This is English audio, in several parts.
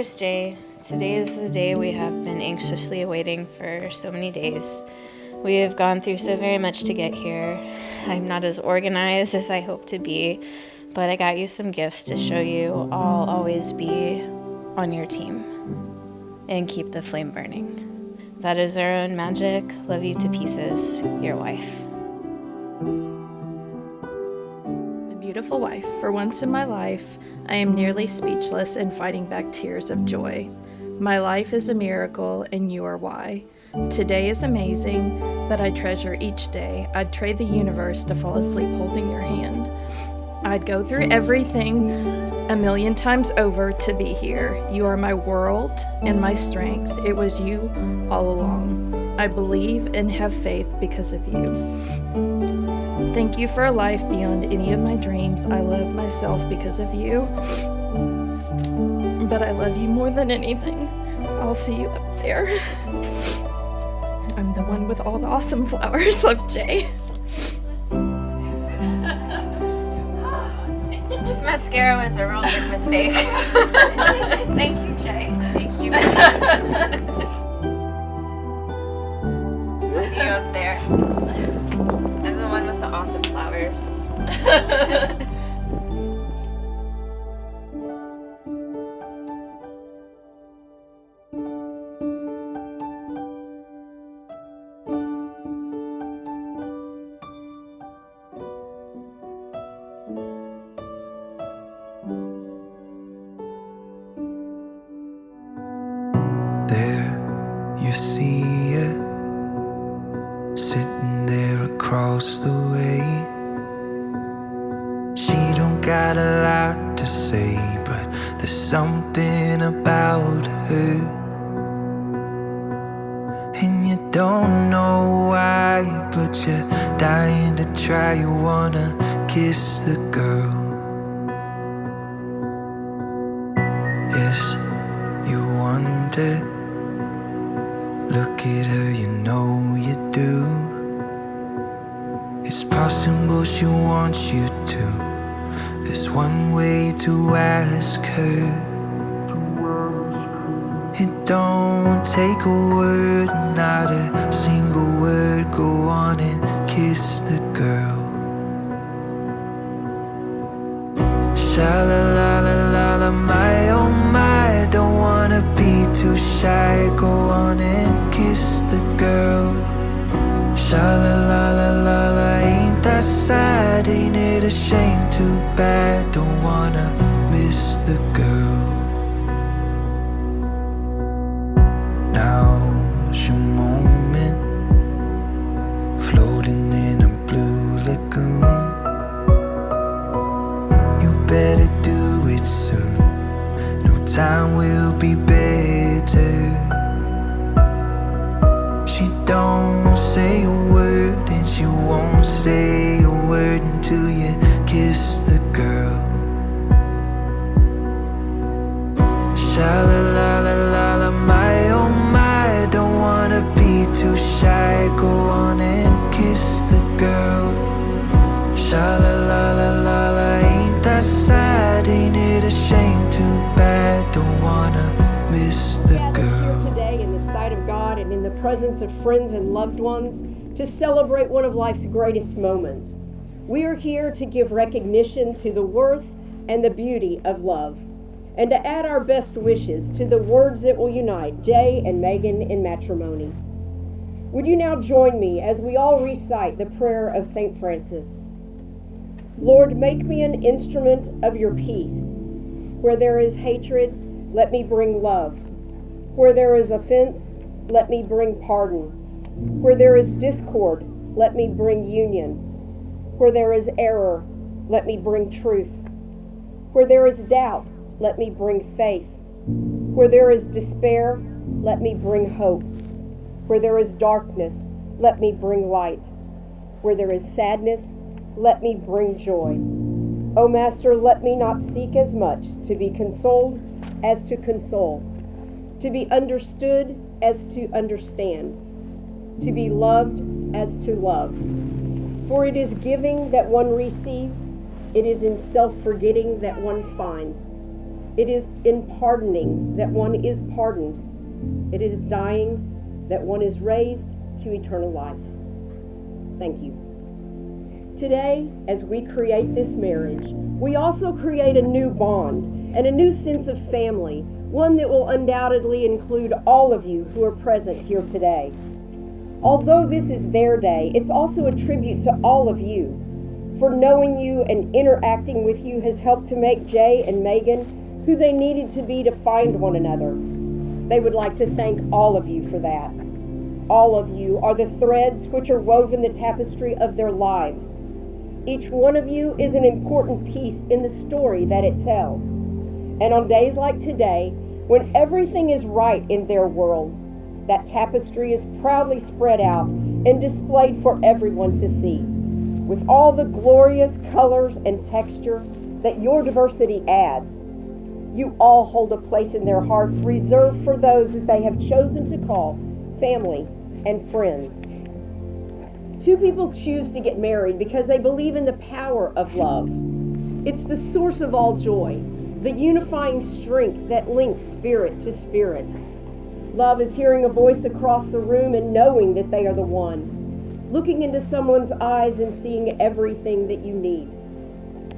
Here's Jay. Today is the day we have been anxiously awaiting for so many days. We have gone through so very much to get here. I'm not as organized as I hope to be, but I got you some gifts to show you I'll always be on your team and keep the flame burning. That is our own magic. Love you to pieces, your wife. Beautiful wife, for once in my life, I am nearly speechless and fighting back tears of joy. My life is a miracle, and you are why. Today is amazing, but I treasure each day. I'd trade the universe to fall asleep holding your hand. I'd go through everything a million times over to be here. You are my world and my strength. It was you all along. I believe and have faith because of you. Thank you for a life beyond any of my dreams. I love myself because of you. But I love you more than anything. I'll see you up there. I'm the one with all the awesome flowers. Love, Jay. This mascara was a real big mistake. Thank you, Jay. Thank you. See you up there. I'm the one with the awesome flowers. There you see it, sitting there across the way. She don't got a lot to say, but there's something about her, and you don't know why, but you're dying to try. You wanna kiss the girl. Yes, you wonder. Look at her, you know you do. It's possible she wants you to. There's one way to ask her. It don't take a word, not a single word. Go on and kiss the girl. Sha-la-la-la-la-la, my oh my. Don't wanna be too shy. Go on and kiss the girl. Sha-la-la-la-la-la, ain't that sad? Ain't it a shame? Too bad. Don't wanna miss the girl. Now's your moment, floating in a blue lagoon. You better do it soon. No time will be better. She don't say a word, and she won't say a word until you kiss the girl. Sha-la-la-la-la-la, my oh my. Don't wanna be too shy. Go on and kiss the girl. Sha-la-la-la-la-la, ain't that sad? Ain't it a shame? Too bad. Don't wanna miss the girl. Here today in the sight of God and in the presence of friends and loved ones to celebrate one of life's greatest moments. We are here to give recognition to the worth and the beauty of love, and to add our best wishes to the words that will unite Jay and Megan in matrimony. Would you now join me as we all recite the prayer of St. Francis? Lord, make me an instrument of your peace. Where there is hatred, let me bring love. Where there is offense, let me bring pardon. Where there is discord, let me bring union. Where there is error, let me bring truth. Where there is doubt, let me bring faith. Where there is despair, let me bring hope. Where there is darkness, let me bring light. Where there is sadness, let me bring joy. O Master, let me not seek as much to be consoled as to console, to be understood as to understand, to be loved as to love. For it is giving that one receives, it is in self-forgetting that one finds. It is in pardoning that one is pardoned. It is dying that one is raised to eternal life. Thank you. Today, as we create this marriage, we also create a new bond and a new sense of family, one that will undoubtedly include all of you who are present here today. Although this is their day, it's also a tribute to all of you. For knowing you and interacting with you has helped to make Jay and Megan who they needed to be to find one another. They would like to thank all of you for that. All of you are the threads which are woven the tapestry of their lives. Each one of you is an important piece in the story that it tells. And on days like today, when everything is right in their world, that tapestry is proudly spread out and displayed for everyone to see, with all the glorious colors and texture that your diversity adds. You all hold a place in their hearts reserved for those that they have chosen to call family and friends. Two people choose to get married because they believe in the power of love. It's the source of all joy, the unifying strength that links spirit to spirit. Love is hearing a voice across the room and knowing that they are the one, looking into someone's eyes and seeing everything that you need.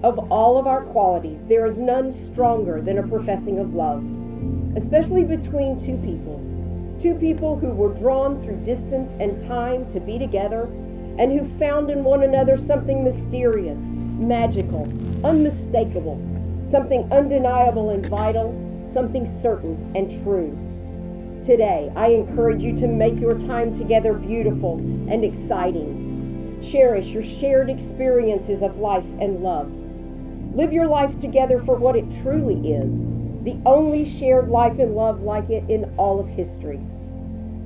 Of all of our qualities, there is none stronger than a professing of love, especially between two people who were drawn through distance and time to be together, and who found in one another something mysterious, magical, unmistakable, something undeniable and vital, something certain and true. Today, I encourage you to make your time together beautiful and exciting. Cherish your shared experiences of life and love. Live your life together for what it truly is, the only shared life and love like it in all of history.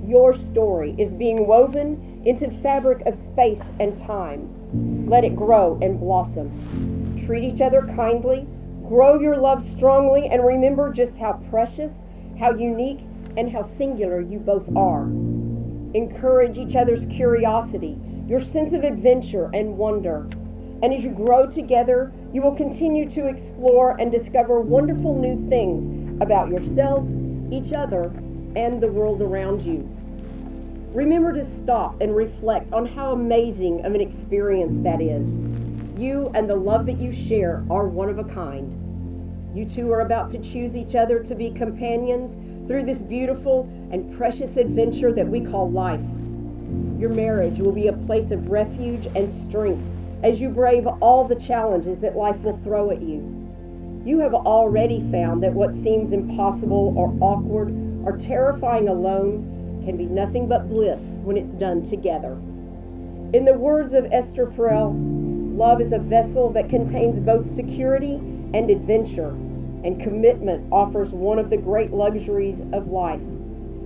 Your story is being woven into fabric of space and time. Let it grow and blossom. Treat each other kindly, grow your love strongly, and remember just how precious, how unique, and how singular you both are. Encourage each other's curiosity, your sense of adventure and wonder. And as you grow together, you will continue to explore and discover wonderful new things about yourselves, each other, and the world around you. Remember to stop and reflect on how amazing of an experience that is. You and the love that you share are one of a kind. You two are about to choose each other to be companions through this beautiful and precious adventure that we call life. Your marriage will be a place of refuge and strength as you brave all the challenges that life will throw at you. You have already found that what seems impossible or awkward or terrifying alone can be nothing but bliss when it's done together. In the words of Esther Perel, love is a vessel that contains both security and adventure, and commitment offers one of the great luxuries of life,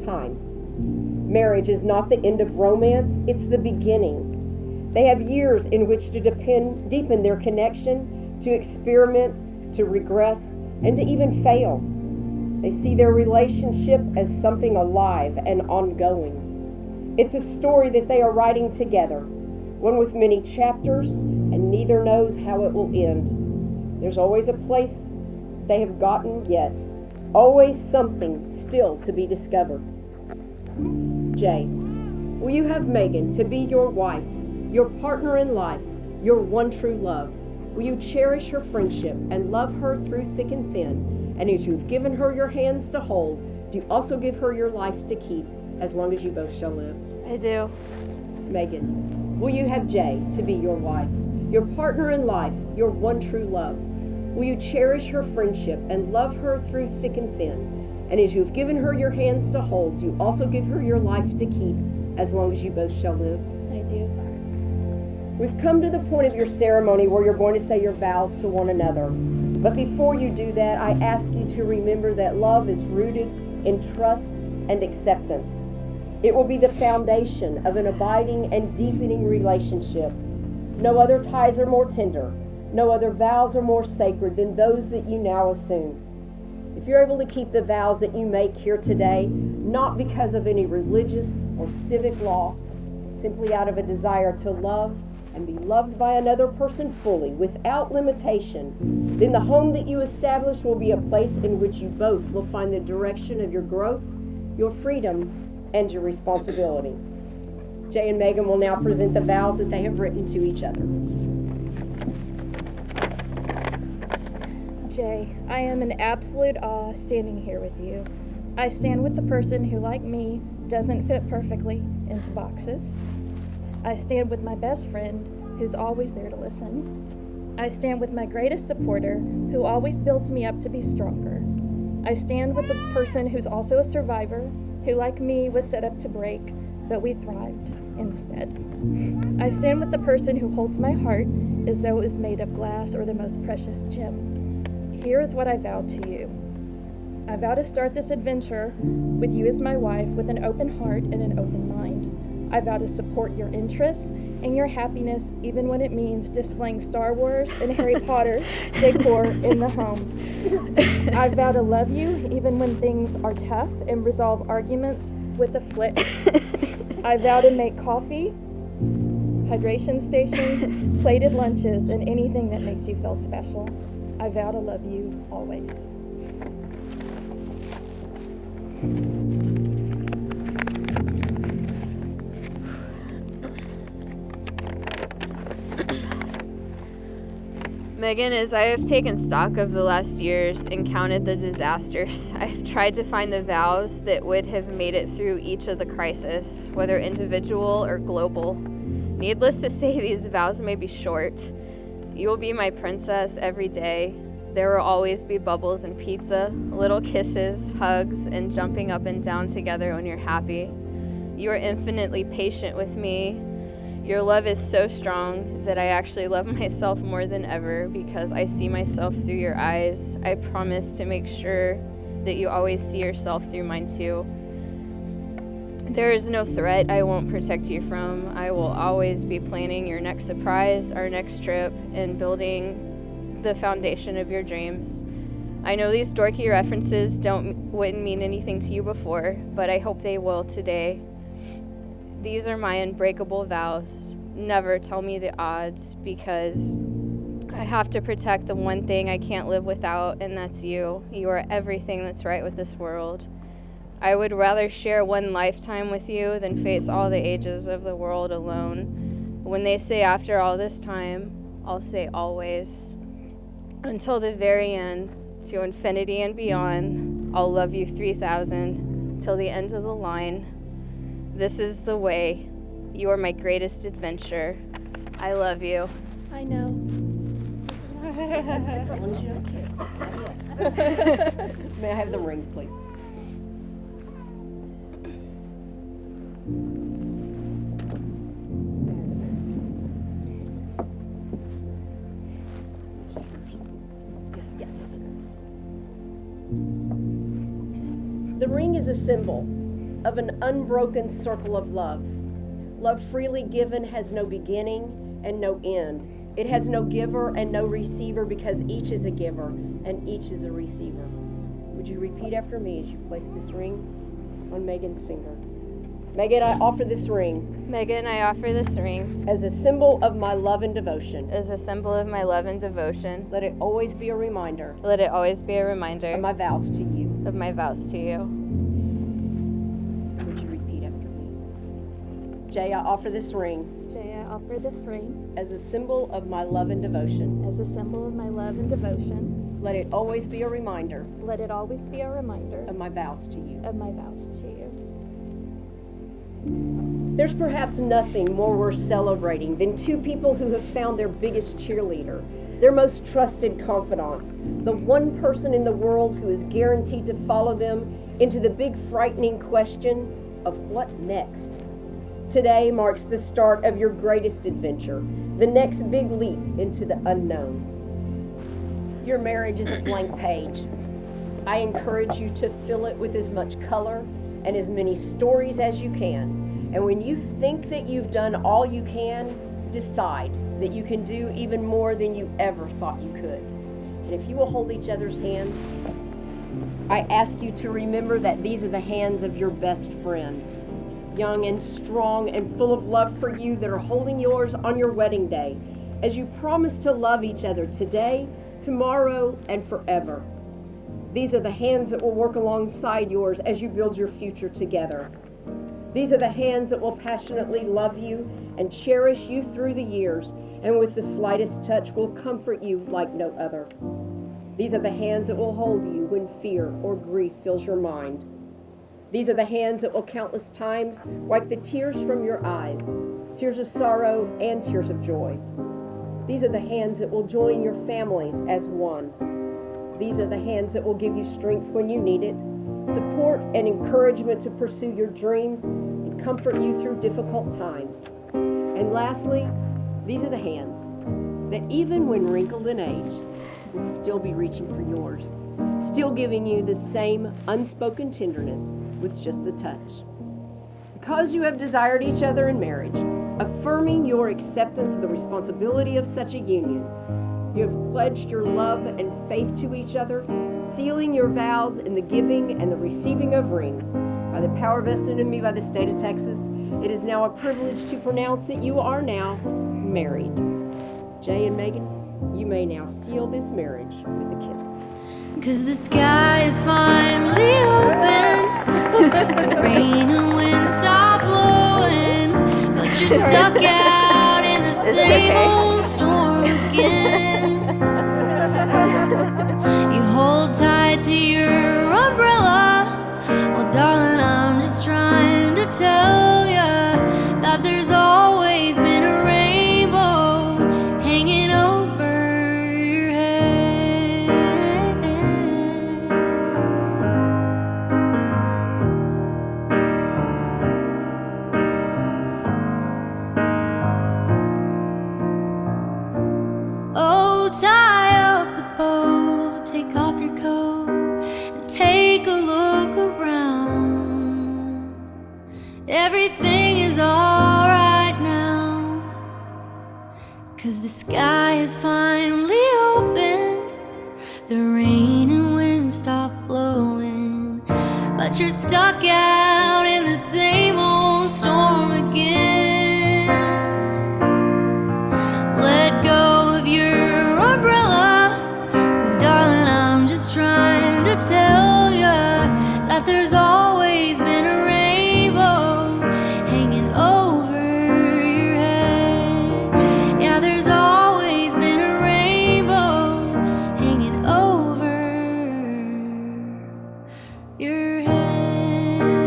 time. Marriage is not the end of romance, it's the beginning. They have years in which to deepen their connection, to experiment, to regress, and to even fail. They see their relationship as something alive and ongoing. It's a story that they are writing together, one with many chapters, and neither knows how it will end. There's always a place they have gotten yet, always something still to be discovered. Jay, will you have Megan to be your wife, your partner in life, your one true love? Will you cherish her friendship and love her through thick and thin? And as you've given her your hands to hold, do you also give her your life to keep as long as you both shall live? I do. Megan, will you have Jay to be your wife, your partner in life, your one true love? Will you cherish her friendship and love her through thick and thin? And as you have given her your hands to hold, do you also give her your life to keep as long as you both shall live? I do. We've come to the point of your ceremony where you're going to say your vows to one another. But before you do that, I ask you to remember that love is rooted in trust and acceptance. It will be the foundation of an abiding and deepening relationship. No other ties are more tender. No other vows are more sacred than those that you now assume. If you're able to keep the vows that you make here today, not because of any religious or civic law, simply out of a desire to love and be loved by another person fully, without limitation, then the home that you establish will be a place in which you both will find the direction of your growth, your freedom, and your responsibility. Jay and Megan will now present the vows that they have written to each other. Jay, I am in absolute awe standing here with you. I stand with the person who, like me, doesn't fit perfectly into boxes. I stand with my best friend, who's always there to listen. I stand with my greatest supporter, who always builds me up to be stronger. I stand with the person who's also a survivor, who, like me, was set up to break, but we thrived instead. I stand with the person who holds my heart as though it was made of glass or the most precious gem. Here is what I vow to you. I vow to start this adventure with you as my wife with an open heart and an open mind. I vow to support your interests and your happiness even when it means displaying Star Wars and Harry Potter decor in the home. I vow to love you even when things are tough and resolve arguments with a flick. I vow to make coffee, hydration stations, plated lunches, and anything that makes you feel special. I vow to love you always. Megan, as I have taken stock of the last years and counted the disasters, I have tried to find the vows that would have made it through each of the crises, whether individual or global. Needless to say, these vows may be short. You will be my princess every day. There will always be bubbles and pizza, little kisses, hugs, and jumping up and down together when you're happy. You are infinitely patient with me. Your love is so strong that I actually love myself more than ever because I see myself through your eyes. I promise to make sure that you always see yourself through mine too. There is no threat I won't protect you from. I will always be planning your next surprise, our next trip, and building the foundation of your dreams. I know these dorky references wouldn't mean anything to you before, but I hope they will today. These are my unbreakable vows. Never tell me the odds, because I have to protect the one thing I can't live without, and that's you. You are everything that's right with this world. I would rather share one lifetime with you than face all the ages of the world alone. When they say after all this time, I'll say always. Until the very end, to infinity and beyond, I'll love you 3,000 till the end of the line. This is the way. You are my greatest adventure. I love you. I know. As long as you don't kiss. May I have the rings, please? Yes. The ring is a symbol of an unbroken circle of love. Love freely given has no beginning and no end. It has no giver and no receiver, because each is a giver and each is a receiver. Would you repeat after me as you place this ring on Megan's finger? Megan, I offer this ring Megan, I offer this ring as a symbol of my love and devotion. as a symbol of my love and devotion. Let it always be a reminder Let it always be a reminder of my vows to you. of my vows to you. Would you repeat after me? Jay, I offer this ring Jay, I offer this ring as a symbol of my love and devotion. as a symbol of my love and devotion. Let it always be a reminder Let it always be a reminder of my vows to you. of my vows to you. There's perhaps nothing more worth celebrating than two people who have found their biggest cheerleader, their most trusted confidant, the one person in the world who is guaranteed to follow them into the big frightening question of what next. Today marks the start of your greatest adventure, the next big leap into the unknown. Your marriage is a blank page. I encourage you to fill it with as much color and as many stories as you can. And when you think that you've done all you can, decide that you can do even more than you ever thought you could. And if you will hold each other's hands, I ask you to remember that these are the hands of your best friend. young and strong and full of love for you, that are holding yours on your wedding day, as you promise to love each other today, tomorrow, and forever. These are the hands that will work alongside yours as you build your future together. These are the hands that will passionately love you and cherish you through the years, and with the slightest touch will comfort you like no other. These are the hands that will hold you when fear or grief fills your mind. These are the hands that will countless times wipe the tears from your eyes, tears of sorrow and tears of joy. These are the hands that will join your families as one. These are the hands that will give you strength when you need it, support and encouragement to pursue your dreams, and comfort you through difficult times. And lastly, these are the hands that even when wrinkled and aged, will still be reaching for yours, still giving you the same unspoken tenderness with just the touch. Because you have desired each other in marriage, affirming your acceptance of the responsibility of such a union, you have pledged your love and faith to each other, sealing your vows in the giving and the receiving of rings. By the power vested in me by the state of Texas, it is now a privilege to pronounce that you are now married. Jay and Megan, you may now seal this marriage with a kiss. 'Cause the sky is finally open, the rain and wind stop blowing, but you're stuck out in the same old storm again. You hold tight to your umbrella. Well, darling, I'm just trying to tell ya that there's always been a rainbow hanging over your head. Oh, tie up the bow, take off your coat, and take a look around. Everything is alright now, 'cause the sky is finally opened, the rain and wind stop blowing, but you're stuck out in the same old storm again. Let go of your umbrella, 'cause darling, I'm just trying to tell ya that there's always been a rainbow hanging over your head. Yeah, there's always been a rainbow hanging over your head.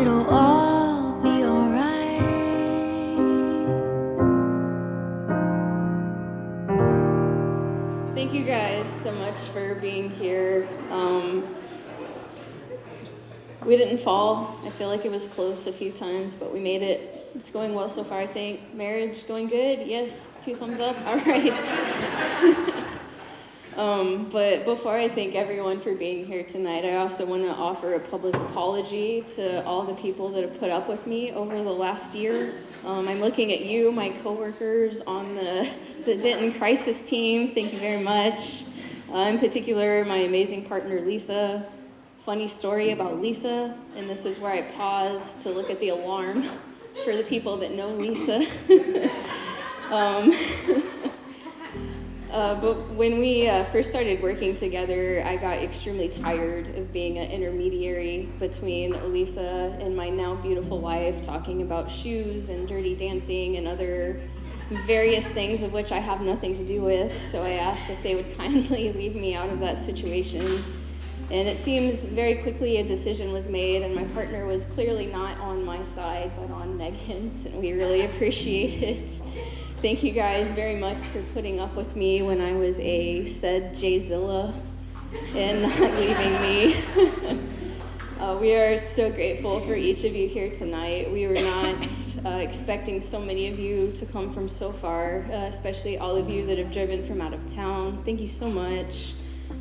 It'll all be alright. Thank you guys so much for being here. We didn't fall. I feel like it was close a few times, but we made it. It's going well so far, I think. Marriage going good? Yes, 2 thumbs up. All right. But before I thank everyone for being here tonight, I also want to offer a public apology to all the people that have put up with me over the last year. I'm looking at you, my coworkers on the Denton Crisis team. Thank you very much. In particular, my amazing partner, Lisa. Funny story about Lisa, and this is where I pause to look at the alarm for the people that know Lisa. But when we first started working together, I got extremely tired of being an intermediary between Elisa and my now beautiful wife, talking about shoes and Dirty Dancing and other various things of which I have nothing to do with. So I asked if they would kindly leave me out of that situation. And it seems very quickly a decision was made, and my partner was clearly not on my side, but on Megan's, and we really appreciate it. Thank you guys very much for putting up with me when I was a said Jayzilla and not leaving me. We are so grateful for each of you here tonight. We were not expecting so many of you to come from so far, especially all of you that have driven from out of town. Thank you so much.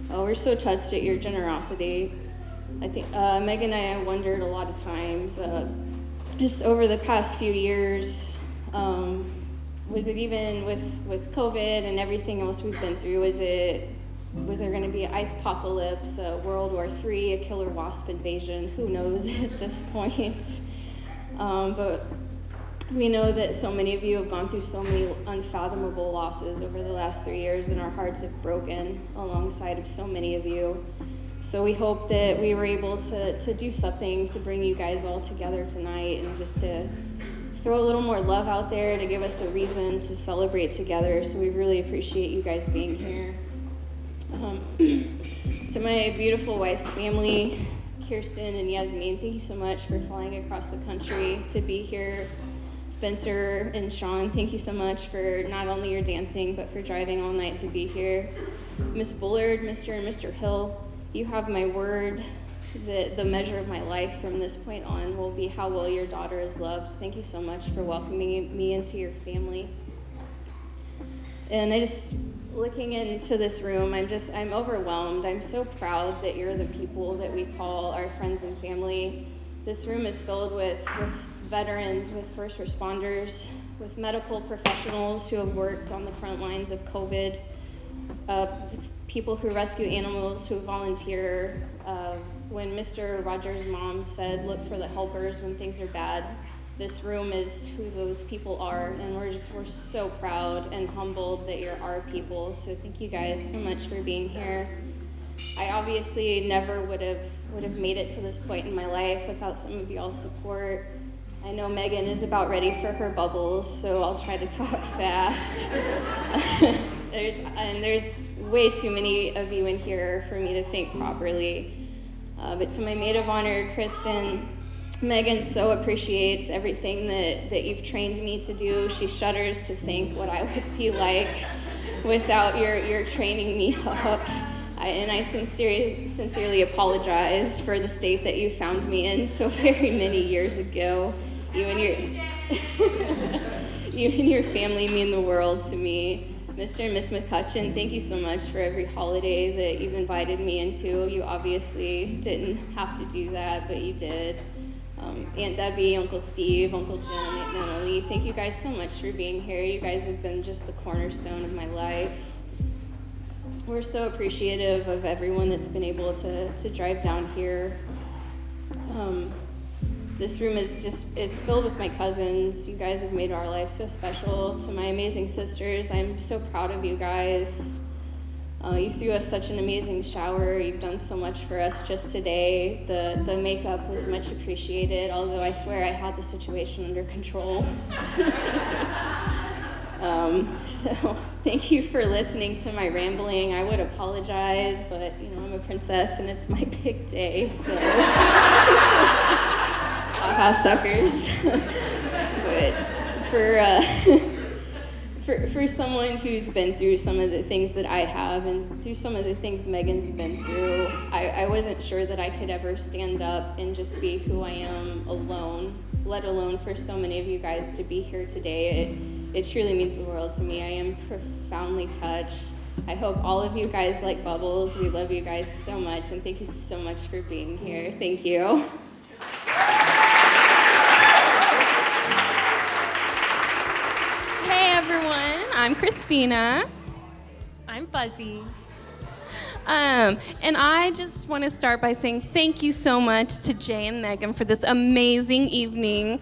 We're so touched at your generosity. I think Megan and I wondered a lot of times, just over the past few years, was it even with COVID and everything else we've been through, was it Was there going to be an ice apocalypse, a World War III, a killer wasp invasion? Who knows at this point? But we know that so many of you have gone through so many unfathomable losses over the last 3 years, and our hearts have broken alongside of so many of you. So we hope that we were able to do something to bring you guys all together tonight, and just to throw a little more love out there to give us a reason to celebrate together. So we really appreciate you guys being here. To my beautiful wife's family, Kirsten and Yasmin, thank you so much for flying across the country to be here. Spencer and Sean, thank you so much for not only your dancing, but for driving all night to be here. Miss Bullard, Mr. and Mr. Hill, you have my word that the measure of my life from this point on will be how well your daughter is loved. Thank you so much for welcoming me into your family. And looking into this room, I'm overwhelmed. I'm so proud that you're the people that we call our friends and family. This room is filled with veterans, with first responders, with medical professionals who have worked on the front lines of COVID, with people who rescue animals, who volunteer. When Mr. Rogers' mom said, look for the helpers when things are bad, this room is who those people are, and we're so proud and humbled that you're our people. So thank you guys so much for being here. I obviously never would have made it to this point in my life without some of y'all's support. I know Megan is about ready for her bubbles, so I'll try to talk fast. There's way too many of you in here for me to think properly. But to my maid of honor, Kristen, Megan so appreciates everything that you've trained me to do. She shudders to think what I would be like without your training me up. And I sincerely apologize for the state that you found me in so very many years ago. You and your family mean the world to me. Mr. and Miss McCutcheon, thank you so much for every holiday that you've invited me into. You obviously didn't have to do that, but you did. Aunt Debbie, Uncle Steve, Uncle Jim, Aunt Natalie, thank you guys so much for being here. You guys have been just the cornerstone of my life. We're so appreciative of everyone that's been able to drive down here. This room it's filled with my cousins. You guys have made our life so special. To my amazing sisters, I'm so proud of you guys. You threw us such an amazing shower. You've done so much for us just today. The makeup was much appreciated, although I swear I had the situation under control. So thank you for listening to my rambling. I would apologize, but I'm a princess and it's my big day, so haha, suckers. But for someone who's been through some of the things that I have and through some of the things Megan's been through, I wasn't sure that I could ever stand up and just be who I am alone, let alone for so many of you guys to be here today. It truly means the world to me. I am profoundly touched. I hope all of you guys like bubbles. We love you guys so much, and thank you so much for being here. Thank you. Hey everyone, I'm Christina. I'm Buzzy. And I just want to start by saying thank you so much to Jay and Megan for this amazing evening.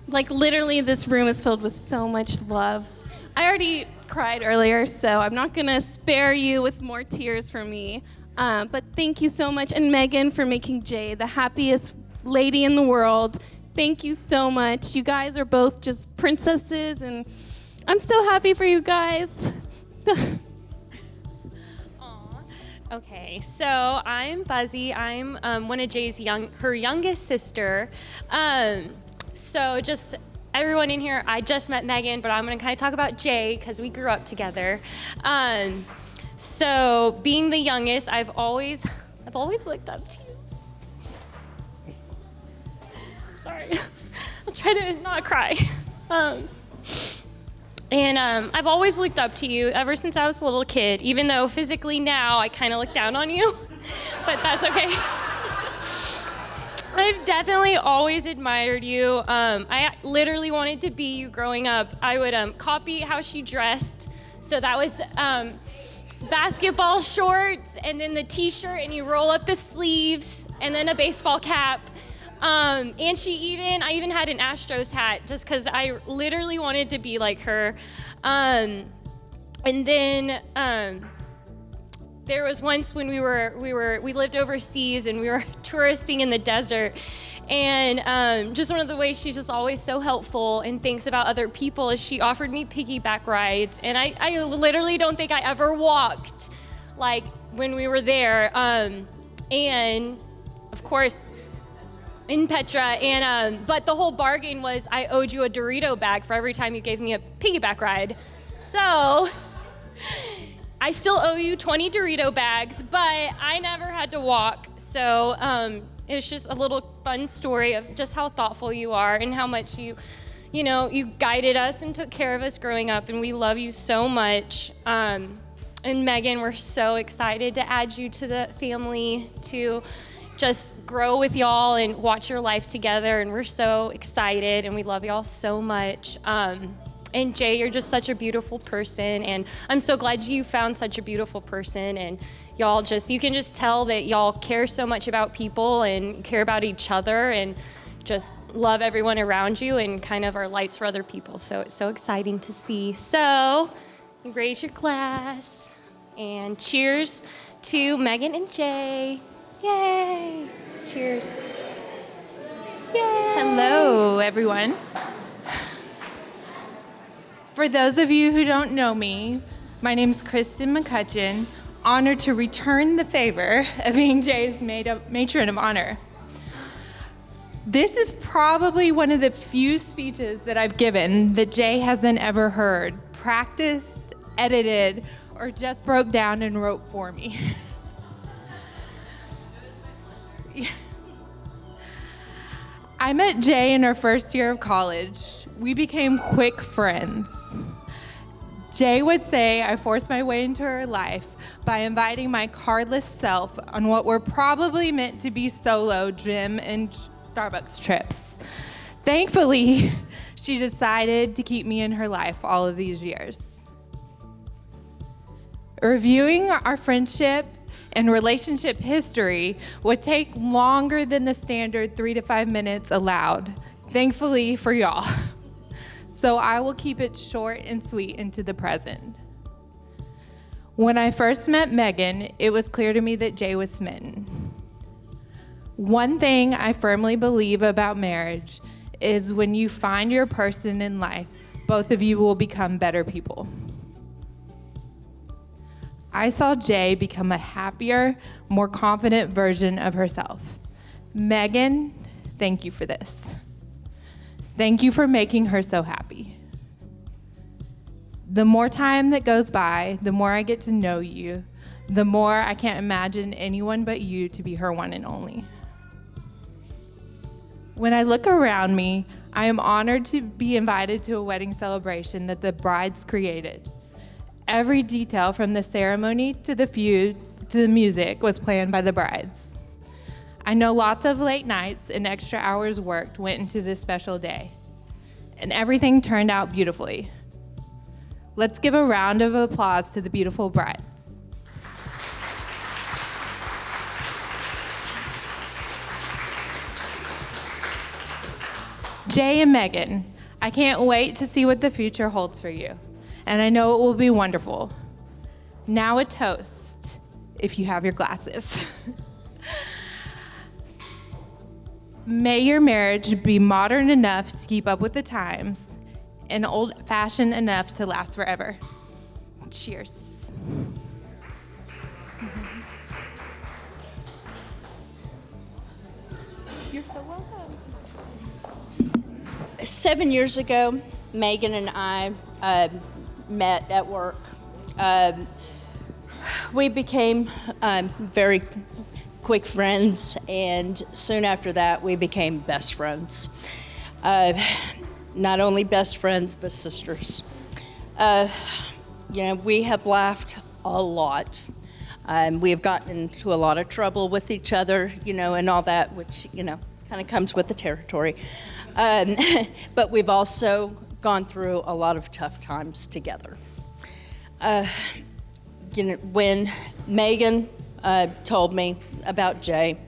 Like literally this room is filled with so much love. I already cried earlier, so I'm not gonna spare you with more tears for me. But thank you so much, and Megan for making Jay the happiest lady in the world. Thank you so much. You guys are both just princesses, and I'm so happy for you guys. Okay, so I'm Buzzy. I'm one of Jay's her youngest sister. So just everyone in here, I just met Megan, but I'm gonna kind of talk about Jay because we grew up together. So being the youngest, I've always looked up to you. I'm sorry. I'll try to not cry. And I've always looked up to you ever since I was a little kid, even though physically now I kind of look down on you, but that's okay. I've definitely always admired you. I literally wanted to be you growing up. I would copy how she dressed. So that was basketball shorts and then the t-shirt, and you roll up the sleeves, and then a baseball cap. And I even had an Astros hat just because I literally wanted to be like her. And then there was once when we lived overseas and we were touristing in the desert. And just one of the ways she's just always so helpful and thinks about other people is she offered me piggyback rides. And I literally don't think I ever walked like when we were there. And of course, in Petra. And but the whole bargain was I owed you a Dorito bag for every time you gave me a piggyback ride. So I still owe you 20 Dorito bags, but I never had to walk. So it's just a little fun story of just how thoughtful you are and how much you guided us and took care of us growing up, and we love you so much. And Megan, we're so excited to add you to the family, to just grow with y'all and watch your life together, and we're so excited, and we love y'all so much. And Jay, you're just such a beautiful person, and I'm so glad you found such a beautiful person, and you can just tell that y'all care so much about people and care about each other and just love everyone around you and kind of are lights for other people. So it's so exciting to see. So raise your glass and cheers to Megan and Jay. Yay! Cheers. Yay! Hello, everyone. For those of you who don't know me, my name's Kristen McCutcheon, honored to return the favor of being Jay's matron of honor. This is probably one of the few speeches that I've given that Jay hasn't ever heard, practiced, edited, or just broke down and wrote for me. I met Jay in our first year of college. We became quick friends. Jay would say I forced my way into her life by inviting my cardless self on what were probably meant to be solo gym and Starbucks trips. Thankfully, she decided to keep me in her life all of these years. Reviewing our friendship and relationship history would take longer than the standard 3 to 5 minutes allowed, thankfully for y'all. So I will keep it short and sweet into the present. When I first met Megan, it was clear to me that Jay was smitten. One thing I firmly believe about marriage is when you find your person in life, both of you will become better people. I saw Jay become a happier, more confident version of herself. Megan, thank you for this. Thank you for making her so happy. The more time that goes by, the more I get to know you, the more I can't imagine anyone but you to be her one and only. When I look around me, I am honored to be invited to a wedding celebration that the brides created. Every detail from the ceremony to the music was planned by the brides. I know lots of late nights and extra hours worked went into this special day, and everything turned out beautifully. Let's give a round of applause to the beautiful brides. Jay and Megan, I can't wait to see what the future holds for you, and I know it will be wonderful. Now a toast, if you have your glasses. May your marriage be modern enough to keep up with the times and old-fashioned enough to last forever. Cheers. You're so welcome. 7 years ago, Megan and I met at work. We became very quick friends, and soon after that, we became best friends. Not only best friends, but sisters. We have laughed a lot. We have gotten into a lot of trouble with each other, and all that, which, kind of comes with the territory. But we've also gone through a lot of tough times together. when Megan told me about Jay,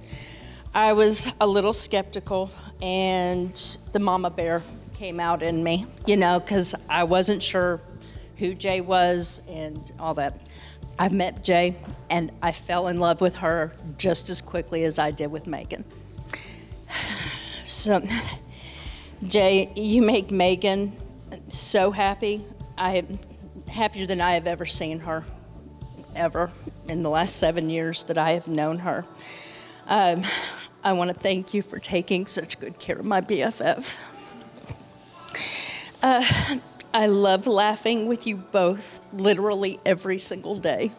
I was a little skeptical, and the mama bear came out in me, because I wasn't sure who Jay was and all that. I met Jay, and I fell in love with her just as quickly as I did with Megan. So, Jay, you make Megan so happy. I'm happier than I have ever seen her, ever, in the last 7 years that I have known her. I want to thank you for taking such good care of my BFF. I love laughing with you both literally every single day,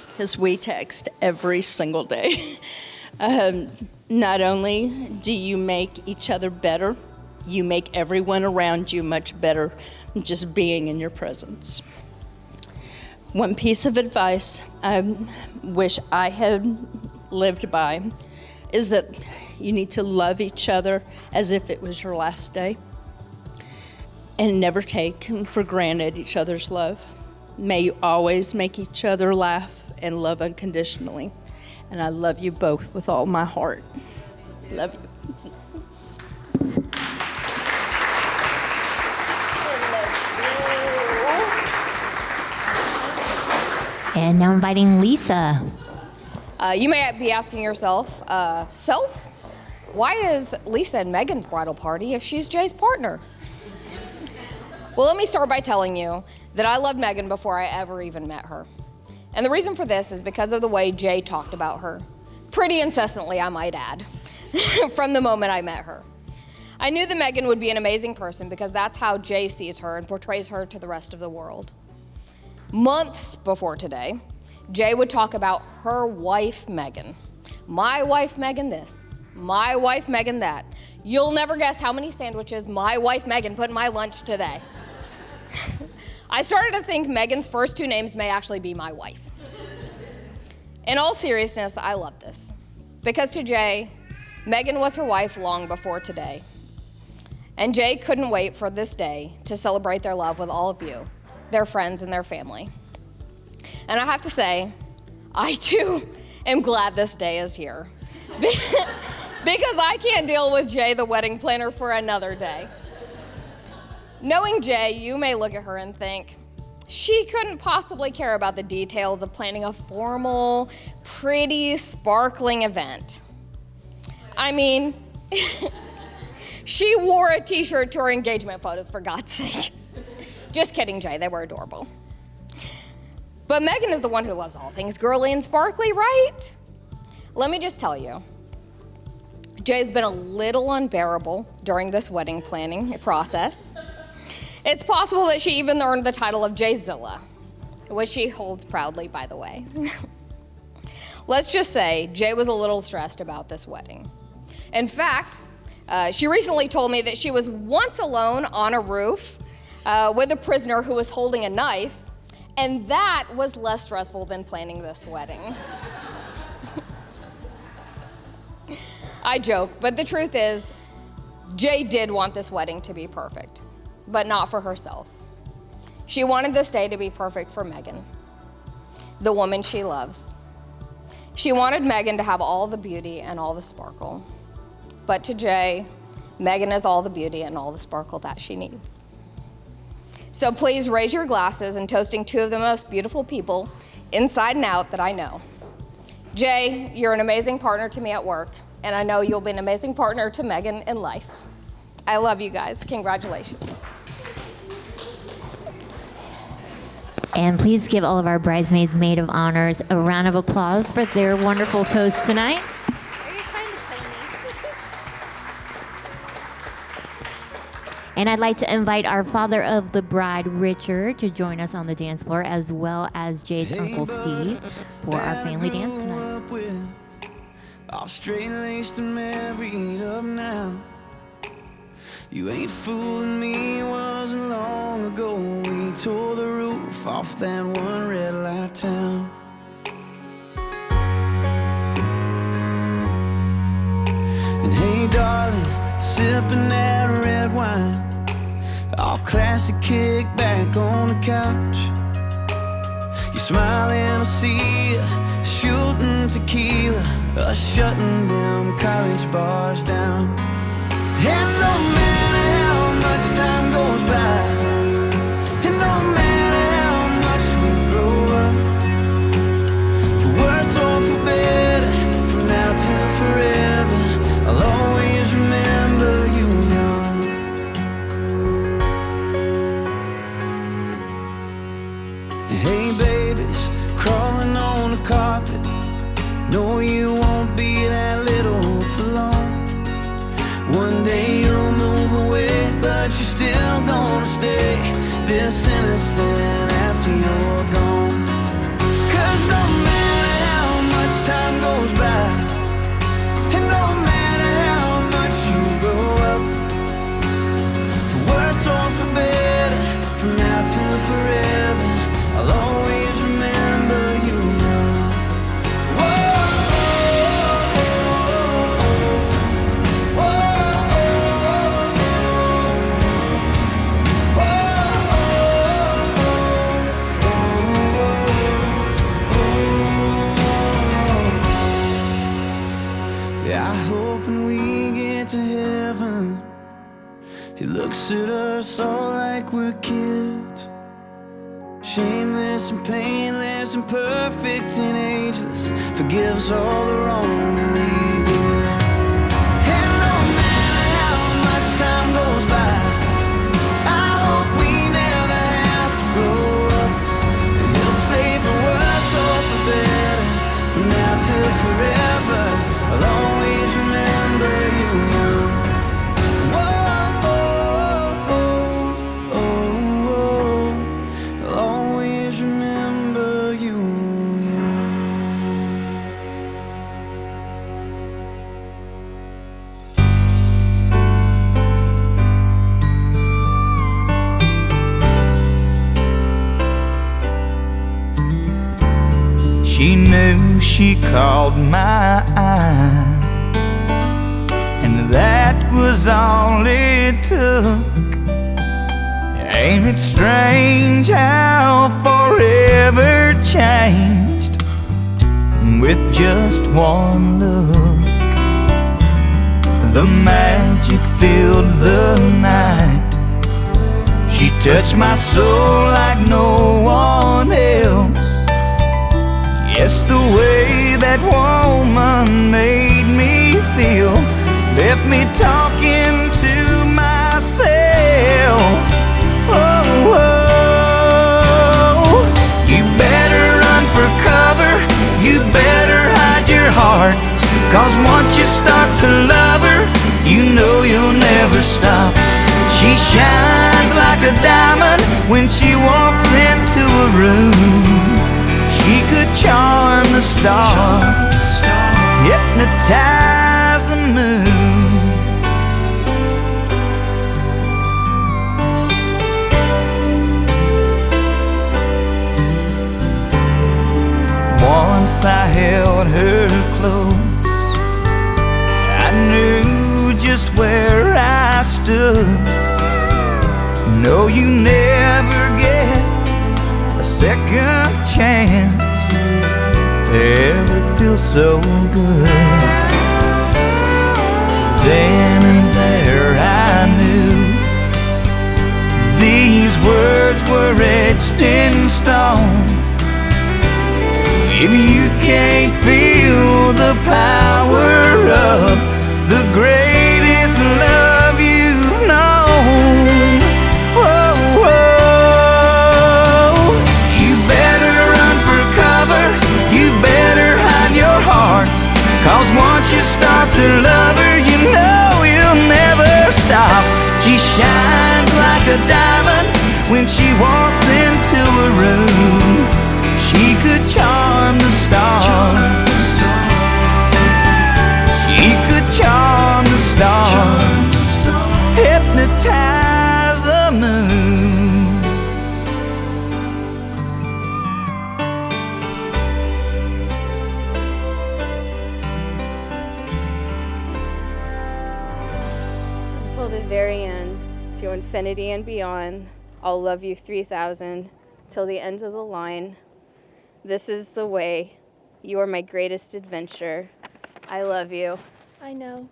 because we text every single day. Not only do you make each other better, you make everyone around you much better just being in your presence. One piece of advice I wish I had lived by is that you need to love each other as if it was your last day, and never take for granted each other's love. May you always make each other laugh and love unconditionally. And I love you both with all my heart. Love you. And now inviting Lisa. You may be asking yourself, why is Lisa in Megan's bridal party if she's Jay's partner? Well, let me start by telling you that I loved Megan before I ever even met her. And the reason for this is because of the way Jay talked about her. Pretty incessantly, I might add, from the moment I met her. I knew that Megan would be an amazing person because that's how Jay sees her and portrays her to the rest of the world. Months before today, Jay would talk about her wife, Megan. My wife, Megan this. My wife, Megan that. You'll never guess how many sandwiches my wife, Megan, put in my lunch today. I started to think Megan's first two names may actually be my wife. In all seriousness, I love this. Because to Jay, Megan was her wife long before today. And Jay couldn't wait for this day to celebrate their love with all of you, their friends and their family. And I have to say, I too am glad this day is here. Because I can't deal with Jay, the wedding planner, for another day. Knowing Jay, you may look at her and think, she couldn't possibly care about the details of planning a formal, pretty, sparkling event. I mean, she wore a t-shirt to her engagement photos, for God's sake. Just kidding, Jay, they were adorable. But Megan is the one who loves all things girly and sparkly, right? Let me just tell you, Jay's been a little unbearable during this wedding planning process. It's possible that she even earned the title of Jayzilla, which she holds proudly, by the way. Let's just say Jay was a little stressed about this wedding. In fact, she recently told me that she was once alone on a roof with a prisoner who was holding a knife, and that was less stressful than planning this wedding. I joke, but the truth is, Jay did want this wedding to be perfect, but not for herself. She wanted this day to be perfect for Megan, the woman she loves. She wanted Megan to have all the beauty and all the sparkle. But to Jay, Megan is all the beauty and all the sparkle that she needs. So please raise your glasses in toasting two of the most beautiful people, inside and out, that I know. Jay, you're an amazing partner to me at work, and I know you'll be an amazing partner to Megan in life. I love you guys. Congratulations. And please give all of our bridesmaids, maid of honors, a round of applause for their wonderful toast tonight. Are you trying to kill me? And I'd like to invite our father of the bride, Richard, to join us on the dance floor, as well as Jay's Uncle Steve, for our family dance tonight. All straight-laced and married up now. You ain't fooling me, it wasn't long ago we tore the roof off that one red light town. And hey darling, sipping that red wine, all classic, kick back on the couch. You smiling, I see you shooting tequila, shutting them college bars down. And no matter how much time goes by, and no matter how much we grow up, for worse or for better, from now till forever, I'll always remember you young. Hey babies, crawling on the carpet, no you won't be that little for long. One day you'll move away, but you're still gonna stay this innocent after you're gone. 'Cause no matter how much time goes by, and no matter how much you grow up, for worse or for better, from now till forever, I'll always remember you young. Yeah, I hope when we get to heaven, He looks at us all like we're kids, shameless and painless and perfect and ageless, forgives all the wrong that we did. And no matter how much time goes by, I hope we never have to grow up, and He'll say for worse or for better, from now till forever, I'll always remember you young. Whoa, oh, oh, oh, oh. I'll always remember you young. She knew she caught my eye, and that was all it took. Ain't it strange how forever changed with just one look? The magic filled the night. She touched my soul like no one else. Yes, the way that woman made me feel left me talking to myself. Oh, oh, you better run for cover, you better hide your heart, 'cause once you start to love her, you know you'll never stop. She shines like a diamond when she walks into a room. She could charm the stars, hypnotize the moon. Once I held her close, I knew just where I stood. No, you never get a second chance to ever feel so good. Then and there I knew these words were etched in stone. If you can't feel the power of the greatest love you've known, oh, oh, you better run for cover, you better hide your heart, 'cause once you start to love her, you know you'll never stop. She shines like a diamond when she walks into a room. She could charm the stars. She could charm the stars. Hypnotize the moon. Until the very end, to infinity and beyond, I'll love you 3,000 till the end of the line. This is the way. You are my greatest adventure. I love you. I know.